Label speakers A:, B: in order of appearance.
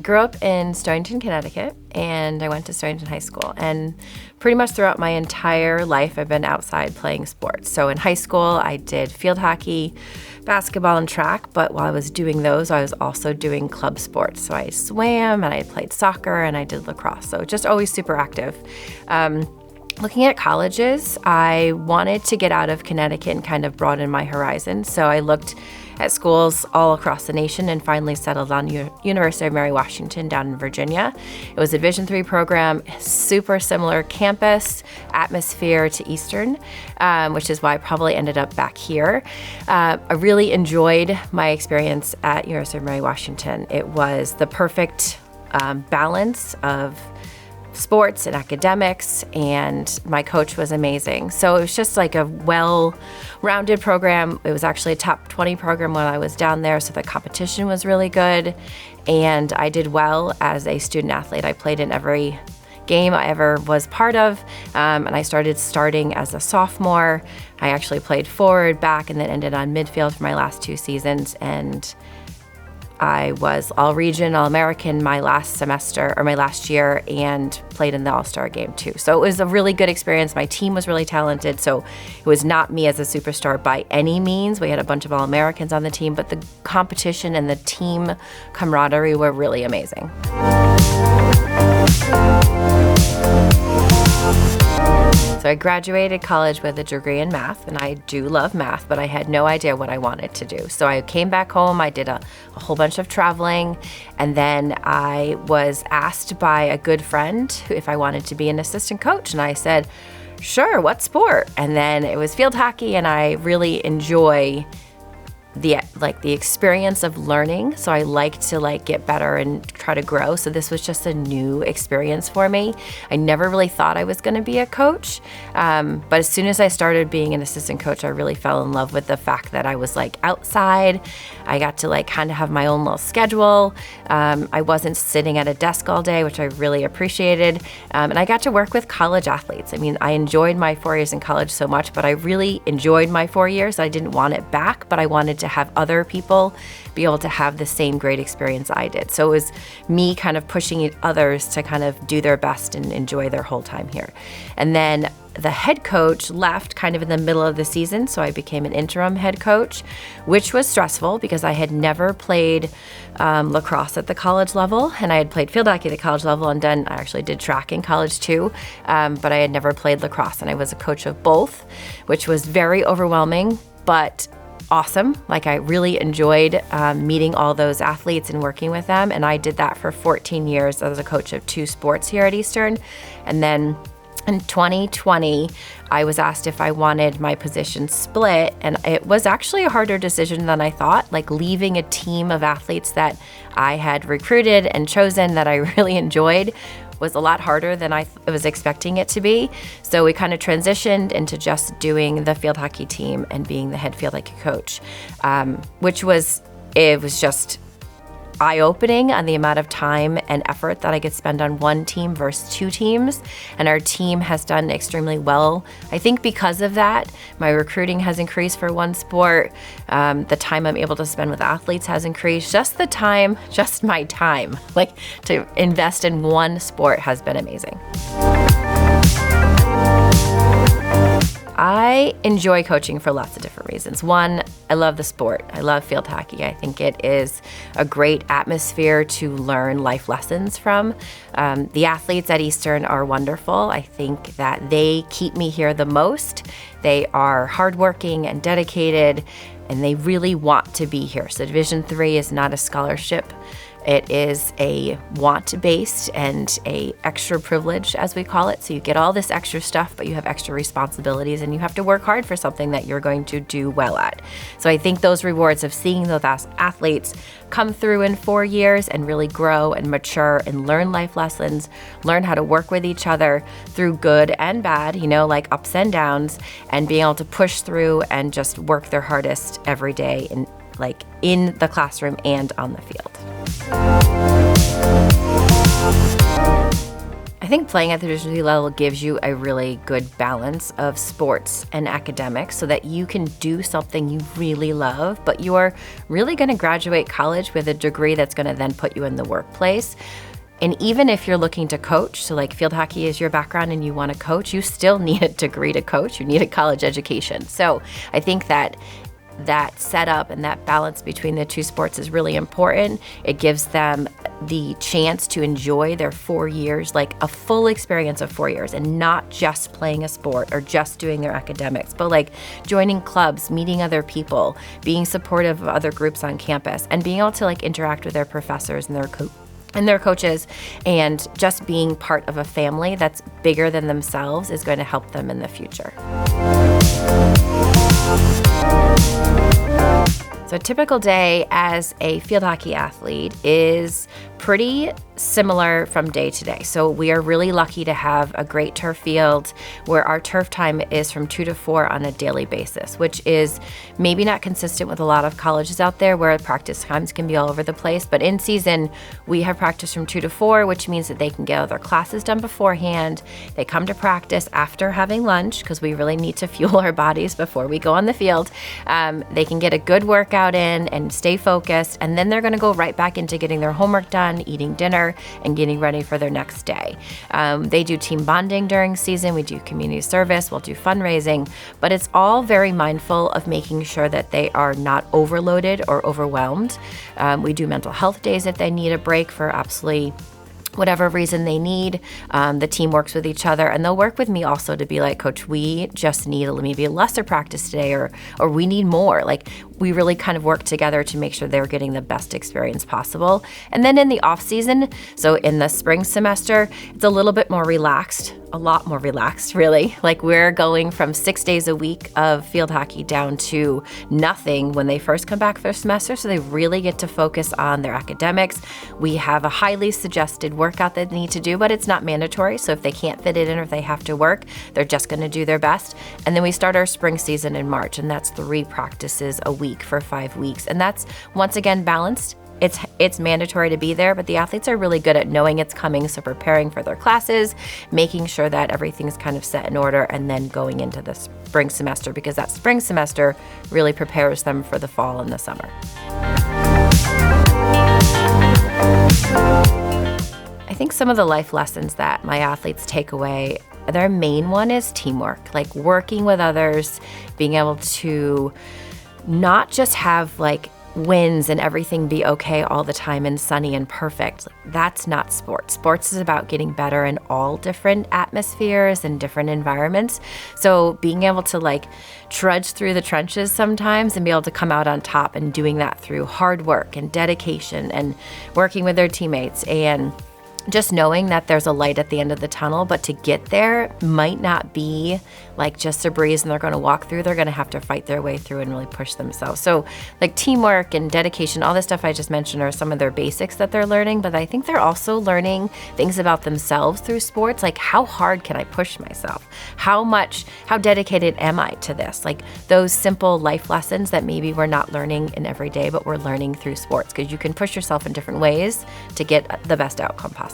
A: grew up in Stonington, Connecticut, and I went to Stonington High School. And pretty much throughout my entire life, I've been outside playing sports. So in high school, I did field hockey, basketball, and track. But while I was doing those, I was also doing club sports. So I swam, and I played soccer, and I did lacrosse. So just always super active. Looking at colleges, I wanted to get out of Connecticut and kind of broaden my horizon. So I looked at schools all across the nation and finally settled on University of Mary Washington down in Virginia. It was a Division III program, super similar campus, atmosphere to Eastern, which is why I probably ended up back here. I really enjoyed my experience at University of Mary Washington. It was the perfect balance of sports and academics, and my coach was amazing. So it was just like a well-rounded program. It was actually a top 20 program when I was down there, so the competition was really good, and I did well as a student athlete. I played in every game I ever was part of, and I starting as a sophomore. I actually played forward, back, and then ended on midfield for my last 2 seasons, and I was all-region, all-American my last semester, or my last year, and played in the All-Star game too. So it was a really good experience. My team was really talented, so it was not me as a superstar by any means. We had a bunch of All-Americans on the team, but the competition and the team camaraderie were really amazing. So I graduated college with a degree in math, and I do love math, but I had no idea what I wanted to do. So I came back home, I did a whole bunch of traveling, and then I was asked by a good friend if I wanted to be an assistant coach, and I said, sure, what sport? And then it was field hockey, and I really enjoy the experience of learning. So I like to get better and try to grow. So this was just a new experience for me. I never really thought I was going to be a coach. But as soon as I started being an assistant coach, I really fell in love with the fact that I was outside. I got to kind of have my own little schedule. I wasn't sitting at a desk all day, which I really appreciated. And I got to work with college athletes. I mean, I enjoyed my 4 years in college so much, but I really enjoyed my 4 years. I didn't want it back, but I wanted to have other people be able to have the same great experience I did. So it was me kind of pushing others to kind of do their best and enjoy their whole time here. And then the head coach left kind of in the middle of the season, so I became an interim head coach, which was stressful because I had never played lacrosse at the college level, and I had played field hockey at the college level, and then I actually did track in college too, but I had never played lacrosse, and I was a coach of both, which was very overwhelming, but awesome. I really enjoyed meeting all those athletes and working with them, and I did that for 14 years as a coach of 2 sports here at Eastern. And then in 2020, I was asked if I wanted my position split, and it was actually a harder decision than I thought. Leaving a team of athletes that I had recruited and chosen that I really enjoyed was a lot harder than I was expecting it to be. So we kind of transitioned into just doing the field hockey team and being the head field hockey coach, which was just eye-opening on the amount of time and effort that I could spend on one team versus 2 teams. And our team has done extremely well. I think because of that, my recruiting has increased for one sport. The time I'm able to spend with athletes has increased. Just my time, to invest in one sport has been amazing. I enjoy coaching for lots of different reasons. One, I love the sport. I love field hockey. I think it is a great atmosphere to learn life lessons from. The athletes at Eastern are wonderful. I think that they keep me here the most. They are hardworking and dedicated, and they really want to be here. So Division III is not a scholarship. It is a want-based and a extra privilege, as we call it. So you get all this extra stuff, but you have extra responsibilities, and you have to work hard for something that you're going to do well at. So I think those rewards of seeing those athletes come through in 4 years and really grow and mature and learn life lessons, learn how to work with each other through good and bad, ups and downs, and being able to push through and just work their hardest every day in the classroom and on the field. I think playing at the division 3 level gives you a really good balance of sports and academics so that you can do something you really love, but you're really going to graduate college with a degree that's going to then put you in the workplace. And even if you're looking to coach, so like field hockey is your background and you want to coach, you still need a degree to coach. You need a college education. So I think that setup and that balance between the two sports is really important. It gives them the chance to enjoy their 4 years, like a full experience of 4 years, and not just playing a sport or just doing their academics, but like joining clubs, meeting other people, being supportive of other groups on campus, and being able to like interact with their professors and their coaches, and just being part of a family that's bigger than themselves is going to help them in the future. So a typical day as a field hockey athlete is pretty similar from day to day. So we are really lucky to have a great turf field where our turf time is from 2 to 4 on a daily basis, which is maybe not consistent with a lot of colleges out there where practice times can be all over the place. But in season, we have practice from 2 to 4, which means that they can get all their classes done beforehand. They come to practice after having lunch because we really need to fuel our bodies before we go on the field. They can get a good workout in and stay focused, and then they're going to go right back into getting their homework done, eating dinner, and getting ready for their next day. They do team bonding during season. We do community service. We'll do fundraising, but it's all very mindful of making sure that they are not overloaded or overwhelmed. We do mental health days if they need a break for absolutely whatever reason they need. The team works with each other, and they'll work with me also to be like, Coach, we just need maybe a lesser practice today, or we need more. Like, we really kind of work together to make sure they're getting the best experience possible. And then in the off season, so in the spring semester, it's a little bit more relaxed, a lot more relaxed, really. Like, we're going from 6 days a week of field hockey down to nothing when they first come back for a semester, so they really get to focus on their academics. We have a highly suggested workout that they need to do, but it's not mandatory, so if they can't fit it in or if they have to work, they're just going to do their best. And then we start our spring season in March, and that's 3 practices a week for 5 weeks, and that's once again balanced. It's mandatory to be there, but the athletes are really good at knowing it's coming, so preparing for their classes, making sure that everything's kind of set in order, and then going into the spring semester, because that spring semester really prepares them for the fall and the summer. I think some of the life lessons that my athletes take away, their main one is teamwork, like working with others, being able to not just have like wins and everything be okay all the time and sunny and perfect. That's not sports. Sports is about getting better in all different atmospheres and different environments. So being able to like trudge through the trenches sometimes and be able to come out on top, and doing that through hard work and dedication and working with their teammates, and just knowing that there's a light at the end of the tunnel, but to get there might not be like just a breeze and they're going to walk through. They're going to have to fight their way through and really push themselves. So like teamwork and dedication, all this stuff I just mentioned are some of their basics that they're learning, but I think they're also learning things about themselves through sports. Like, how hard can I push myself? How dedicated am I to this? Like those simple life lessons that maybe we're not learning in every day, but we're learning through sports, because you can push yourself in different ways to get the best outcome possible.